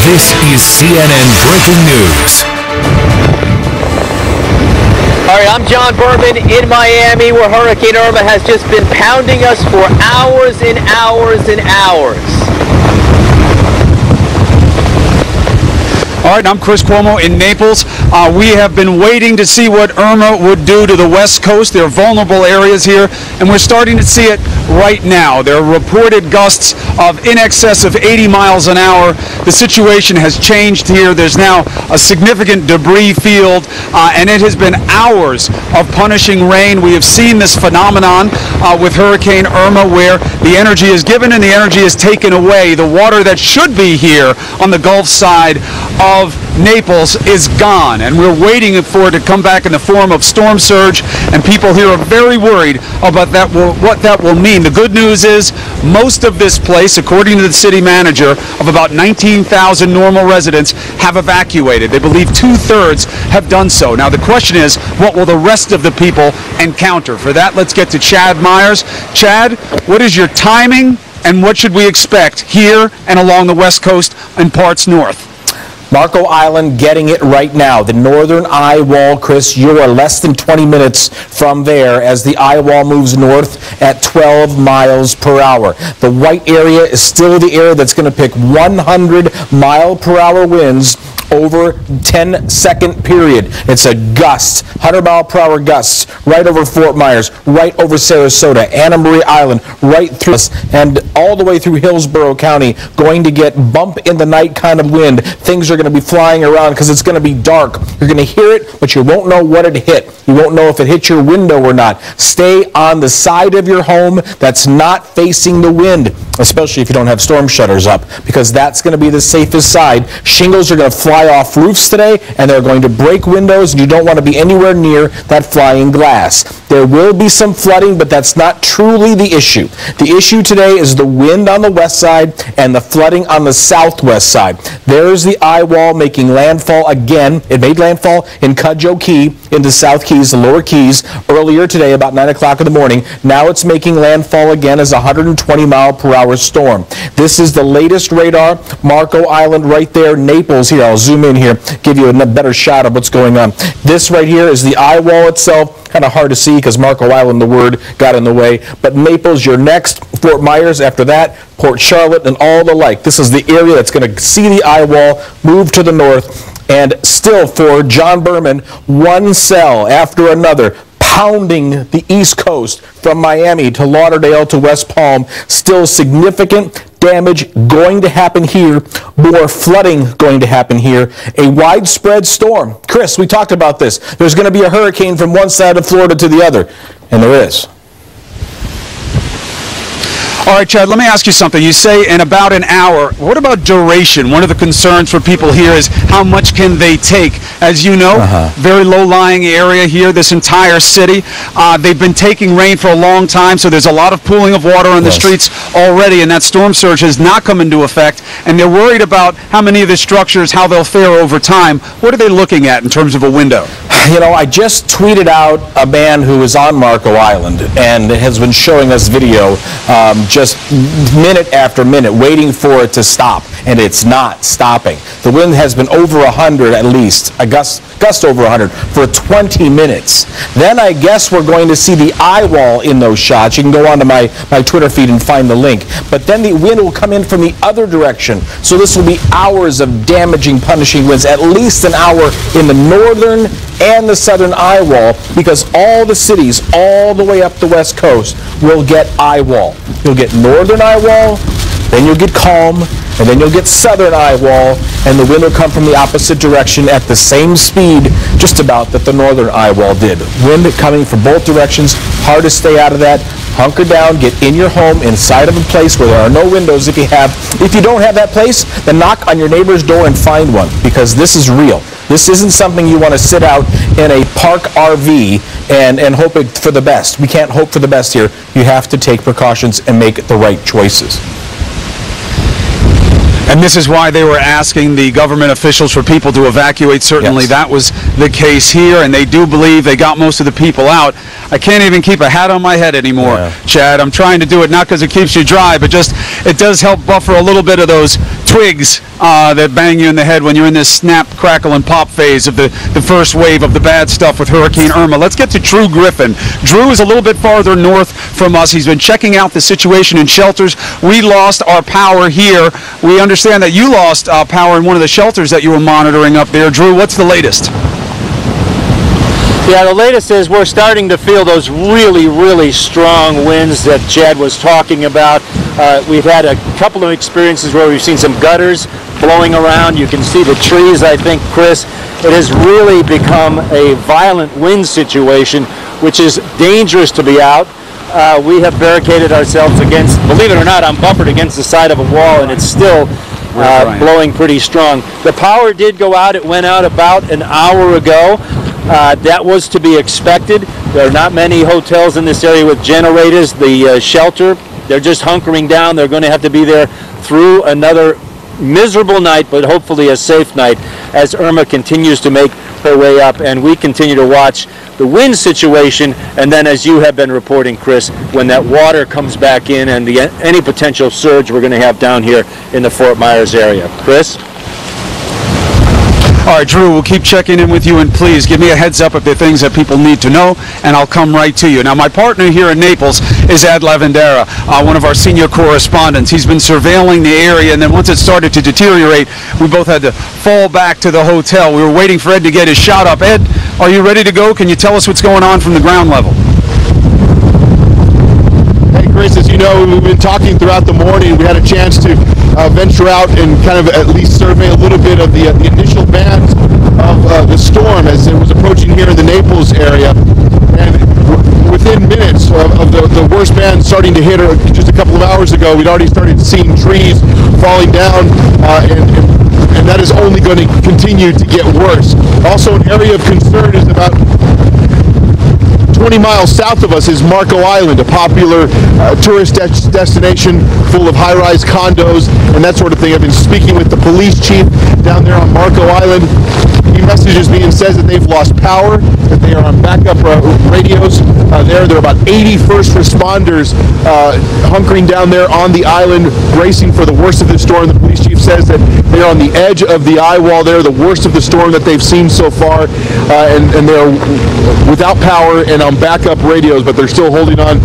This is CNN Breaking News. All right, I'm John Berman in Miami, where Hurricane Irma has just been pounding us for hours and hours and hours. All right, I'm Chris Cuomo in Naples. We have been waiting to see what Irma would do to the West Coast. There are vulnerable areas here, and we're starting to see it right now. There are reported gusts of in excess of 80 miles an hour. The situation has changed here. There's now a significant debris field, and it has been hours of punishing rain. We have seen this phenomenon with Hurricane Irma, where the energy is given and the energy is taken away. The water that should be here on the Gulf side of Naples is gone, and we're waiting for it to come back in the form of storm surge, and people here are very worried about what that will mean. The good news is most of this place, according to the city manager, of about 19,000 normal residents, have evacuated. They believe 2/3 have done so. Now the question is, what will the rest of the people encounter? For that, let's get to Chad Myers. Chad, what is your timing, and what should we expect here and along the West Coast and parts north? Marco Island getting it right now. The northern eye wall, Chris, you are less than 20 minutes from there as the eye wall moves north at 12 miles per hour. The white area is still the area that's going to pick 100-mile-per-hour winds over 10-second period. It's a gust, 100-mile-per-hour gusts right over Fort Myers, right over Sarasota, Anna Maria Island, right through us, and all the way through Hillsborough County, going to get bump-in-the-night kind of wind. Things are going to be flying around because it's going to be dark. You're going to hear it, but you won't know what it hit. You won't know if it hit your window or not. Stay on the side of your home that's not facing the wind, especially if you don't have storm shutters up, because that's going to be the safest side. Shingles are going to fly off roofs today, and they're going to break windows, and you don't want to be anywhere near that flying glass. There will be some flooding, but that's not truly the issue. The issue today is the wind on the west side and the flooding on the southwest side. There's the eye wall making landfall again. It made landfall in Cudjoe Key into South Keys, the lower Keys, earlier today about 9 o'clock in the morning. Now it's making landfall again as a 120-mile-per-hour storm. This is the latest radar. Marco Island right there, Naples here. I'll zoom in here, give you a better shot of what's going on. This right here is the eye wall itself. Kind of hard to see because Marco Island, the word, got in the way. But Naples, you're next. Fort Myers after that. Port Charlotte and all the like. This is the area that's going to see the eye wall move to the north. And still for John Berman, one cell after another, pounding the East Coast from Miami to Lauderdale to West Palm. Still significant damage going to happen here, more flooding going to happen here, a widespread storm. Chris, we talked about this. There's going to be a hurricane from one side of Florida to the other, and there is. All right, Chad, let me ask you something. You say in about an hour. What about duration? One of the concerns for people here is how much can they take? As you know, very low-lying area here, this entire city. They've been taking rain for a long time, so there's a lot of pooling of water on the streets already, and that storm surge has not come into effect, and they're worried about how many of the structures, how they'll fare over time. What are they looking at in terms of a window? You know, I just tweeted out a man who is on Marco Island and has been showing us video just minute after minute, waiting for it to stop, and it's not stopping. The wind has been over 100 at least, a gust over 100 for 20 minutes. Then I guess we're going to see the eye wall in those shots. You can go onto my Twitter feed and find the link. But then the wind will come in from the other direction. So this will be hours of damaging, punishing winds, at least an hour in the northern and the southern eye wall, because all the cities all the way up the west coast will get eye wall. You'll get northern eye wall, then you'll get calm, and then you'll get southern eye wall, and the wind will come from the opposite direction at the same speed, just about, that the northern eye wall did. Wind coming from both directions. Hard to stay out of that. Hunker down, get in your home, inside of a place where there are no windows if you have. If you don't have that place, then knock on your neighbor's door and find one, because this is real. This isn't something you want to sit out in a park RV and hope for the best. We can't hope for the best here. You have to take precautions and make the right choices. And this is why they were asking the government officials for people to evacuate. Certainly that was the case here, and they do believe they got most of the people out. I can't even keep a hat on my head anymore, Chad. I'm trying to do it not because it keeps you dry, but just it does help buffer a little bit of those twigs that bang you in the head when you're in this snap, crackle, and pop phase of the first wave of the bad stuff with Hurricane Irma. Let's get to Drew Griffin. Drew is a little bit farther north from us. He's been checking out the situation in shelters. We lost our power here. We understand that you lost power in one of the shelters that you were monitoring up there. Drew, what's the latest? Yeah, the latest is we're starting to feel those really, really strong winds that Chad was talking about. We've had a couple of experiences where we've seen some gutters blowing around. You can see the trees, I think, Chris. It has really become a violent wind situation, which is dangerous to be out. We have barricaded ourselves against, believe it or not, I'm bumpered against the side of a wall, and it's still blowing pretty strong. The power did go out. It went out about an hour ago. That was to be expected. There are not many hotels in this area with generators. The shelter, they're just hunkering down. They're going to have to be there through another miserable night, but hopefully a safe night as Irma continues to make her way up, and we continue to watch the wind situation, and then as you have been reporting, Chris, when that water comes back in and any potential surge we're going to have down here in the Fort Myers area. Chris? All right, Drew, we'll keep checking in with you, and please give me a heads up if there are things that people need to know, and I'll come right to you. Now, my partner here in Naples is Ed Lavandera, one of our senior correspondents. He's been surveilling the area, and then once it started to deteriorate, we both had to fall back to the hotel. We were waiting for Ed to get his shot up. Ed, are you ready to go? Can you tell us what's going on from the ground level? Hey, Chris, as you know, we've been talking throughout the morning. We had a chance to venture out and kind of at least survey a little bit of the initial bands of the storm as it was approaching here in the Naples area. And within minutes of the worst band starting to hit just a couple of hours ago, we'd already started seeing trees falling down, and that is only going to continue to get worse. Also, an area of concern is about 20 miles south of us is Marco Island, a popular tourist destination full of high-rise condos and that sort of thing. I've been speaking with the police chief down there on Marco Island. He messages me and says that they've lost power, that they are on backup radios there. There are about 80 first responders hunkering down there on the island, bracing for the worst of the storm. The police chief says that they are on the edge of the eye wall there, the worst of the storm that they've seen so far, and they're without power and on backup radios, but they're still holding on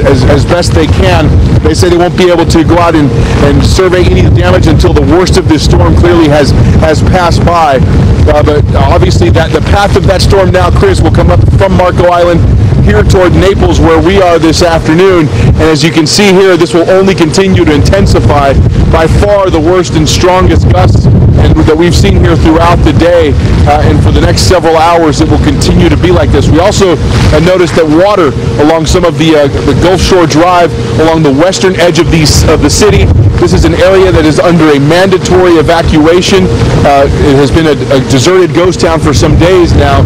as best they can. They say they won't be able to go out and survey any damage until the worst of this storm clearly has passed by. But obviously the path of that storm now, Chris, will come up from Marco Island here toward Naples, where we are this afternoon. And as you can see here, this will only continue to intensify. By far the worst and strongest gusts that we've seen here throughout the day, and for the next several hours it will continue to be like this. We also noticed that water along some of the Gulf Shore Drive along the western edge of the city. This is an area that is under a mandatory evacuation. It has been a deserted ghost town for some days now.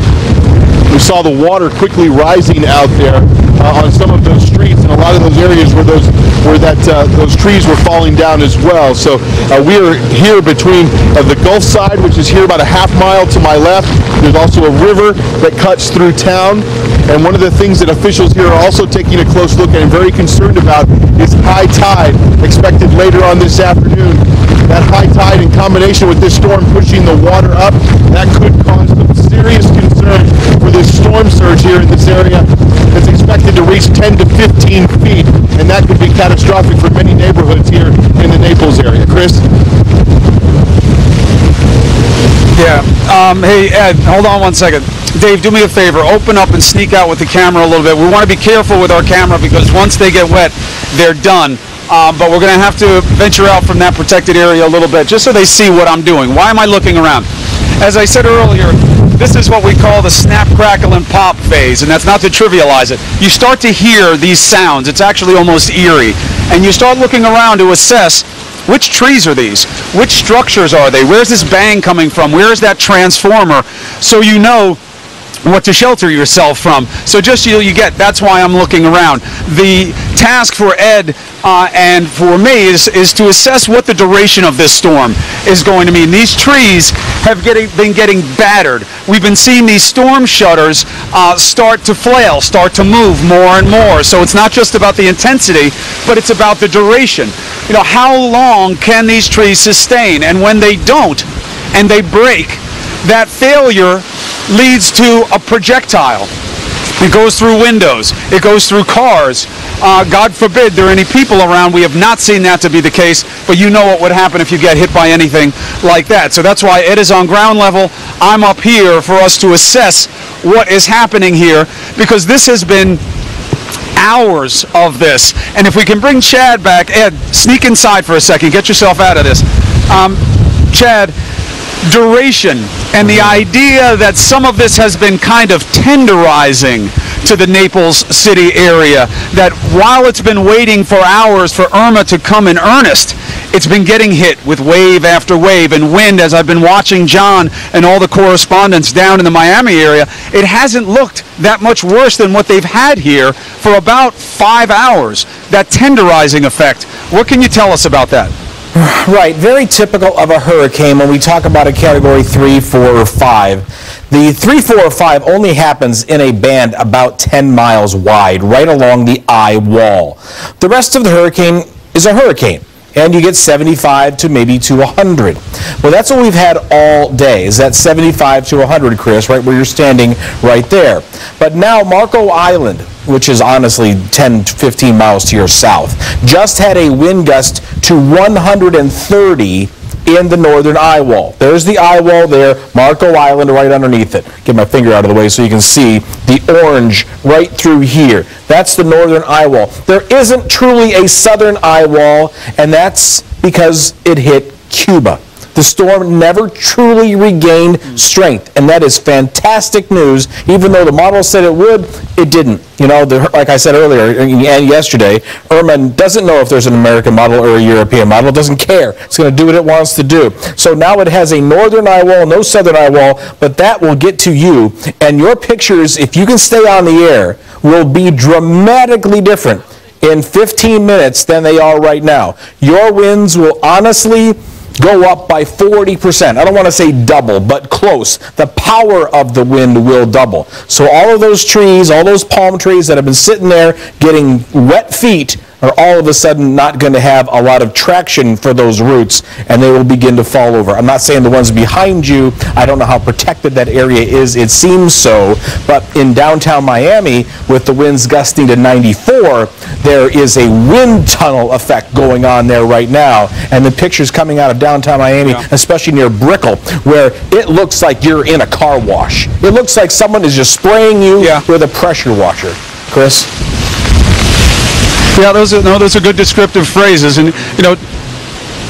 We saw the water quickly rising out there on some of those streets, and a lot of those areas where those trees were falling down as well. So we are here between the Gulf side, which is here about a half mile to my left. There's also a river that cuts through town, and one of the things that officials here are also taking a close look at and very concerned about is high tide expected later on this afternoon. That high tide in combination with this storm pushing the water up, that could cause some serious concern for this storm surge here in this area. It's expected to reach 10 to 15 feet, and that could be catastrophic for many neighborhoods here in the Naples area. Chris? Yeah. Hey, Ed, hold on one second. Dave, do me a favor. Open up and sneak out with the camera a little bit. We want to be careful with our camera because once they get wet, they're done. But we're going to have to venture out from that protected area a little bit just so they see what I'm doing. Why am I looking around? As I said earlier, this is what we call the snap, crackle, and pop phase, and that's not to trivialize it. You start to hear these sounds. It's actually almost eerie. And you start looking around to assess which trees are these? Which structures are they? Where's this bang coming from? Where is that transformer? So you know what to shelter yourself from. So just you get, that's why I'm looking around. The task for Ed and for me is to assess what the duration of this storm is going to mean. These trees have been getting battered. We've been seeing these storm shutters start to flail, start to move more and more. So it's not just about the intensity, but it's about the duration. You know, how long can these trees sustain? And when they don't, and they break, that failure leads to a projectile. It goes through windows. It goes through cars. God forbid there are any people around. We have not seen that to be the case, but you know what would happen if you get hit by anything like that. So that's why Ed is on ground level. I'm up here for us to assess what is happening here, because this has been hours of this. And if we can bring Chad back, Ed, sneak inside for a second. Get yourself out of this. Chad, duration and the idea that some of this has been kind of tenderizing to the Naples City area, that while it's been waiting for hours for Irma to come in earnest, it's been getting hit with wave after wave and wind. As I've been watching John and all the correspondents down in the Miami area, it hasn't looked that much worse than what they've had here for about 5 hours. That tenderizing effect. What can you tell us about that? Right, very typical of a hurricane when we talk about a category 3, 4, or 5. The 3, 4, or 5 only happens in a band about 10 miles wide, right along the eye wall. The rest of the hurricane is a hurricane, and you get 75 to maybe to 100. Well, that's what we've had all day, is that 75 to 100, Chris, right where you're standing right there. But now Marco Island, which is honestly 10 to 15 miles to your south, just had a wind gust to 130 in the northern eye wall. There's the eye wall there, Marco Island right underneath it. Get my finger out of the way so you can see the orange right through here. That's the northern eye wall. There isn't truly a southern eye wall, and that's because it hit Cuba. The storm never truly regained strength, and that is fantastic news. Even though the model said it would, it didn't. You know, like I said earlier and yesterday, Irma doesn't know if there's an American model or a European model. It doesn't care. It's going to do what it wants to do. So now it has a northern eye wall, no southern eye wall, but that will get to you. And your pictures, if you can stay on the air, will be dramatically different in 15 minutes than they are right now. Your winds will honestly go up by 40%. I don't want to say double, but close. The power of the wind will double. So all of those trees, all those palm trees that have been sitting there getting wet feet are all of a sudden not going to have a lot of traction for those roots, and they will begin to fall over. I'm not saying the ones behind you, I don't know how protected that area is, it seems so, but in downtown Miami, with the winds gusting to 94, there is a wind tunnel effect going on there right now, and the pictures coming out of downtown Miami, especially near Brickell, where it looks like you're in a car wash. It looks like someone is just spraying you with a pressure washer. Chris? Yeah, those are good descriptive phrases, and you know,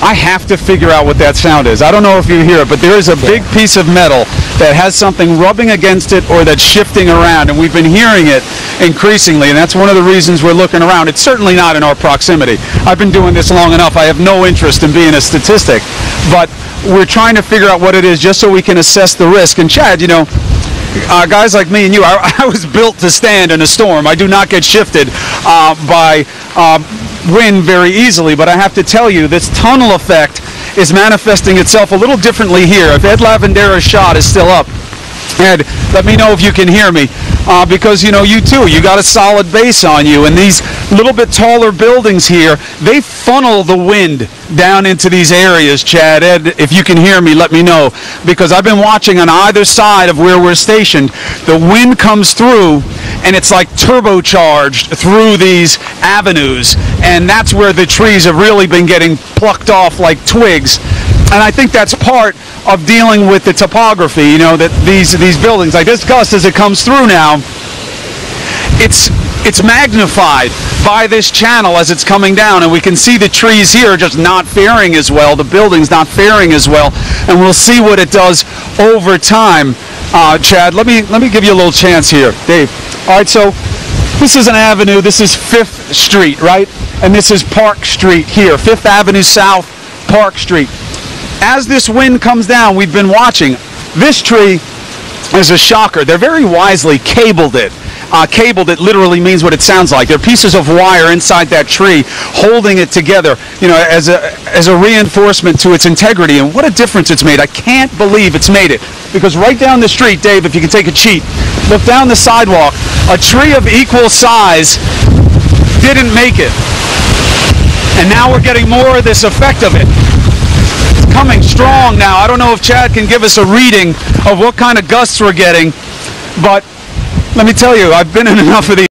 I have to figure out what that sound is. I don't know if you hear it, but there is a big piece of metal that has something rubbing against it or that's shifting around, and we've been hearing it increasingly, and that's one of the reasons we're looking around. It's certainly not in our proximity. I've been doing this long enough. I have no interest in being a statistic, but we're trying to figure out what it is just so we can assess the risk. And Chad, you know, guys like me and you, I was built to stand in a storm. I do not get shifted by wind very easily, but I have to tell you, this tunnel effect is manifesting itself a little differently here. If Ed Lavandera's shot is still up, Ed, let me know if you can hear me, because, you know, you too, you got a solid base on you, and these little bit taller buildings here, they funnel the wind down into these areas, Chad. Ed, if you can hear me, let me know, because I've been watching on either side of where we're stationed. The wind comes through, and it's like turbocharged through these avenues, and that's where the trees have really been getting plucked off like twigs. And I think that's part of dealing with the topography, you know, that these buildings, like this gust as it comes through now, it's magnified by this channel as it's coming down, and we can see the trees here just not faring as well, the buildings not faring as well, and we'll see what it does over time. Chad, let me give you a little chance here. Dave. All right, so this is an avenue, this is 5th Street, right? And this is Park Street here, 5th Avenue South, Park Street. As this wind comes down, we've been watching. This tree is a shocker. They're very wisely cabled it. Cabled it literally means what it sounds like. There are pieces of wire inside that tree holding it together, as a reinforcement to its integrity. And what a difference it's made. I can't believe it's made it. Because right down the street, Dave, if you can take a cheat, look down the sidewalk, a tree of equal size didn't make it. And now we're getting more of this effect of it. It's coming strong now. I don't know if Chad can give us a reading of what kind of gusts we're getting, but let me tell you, I've been in enough of these.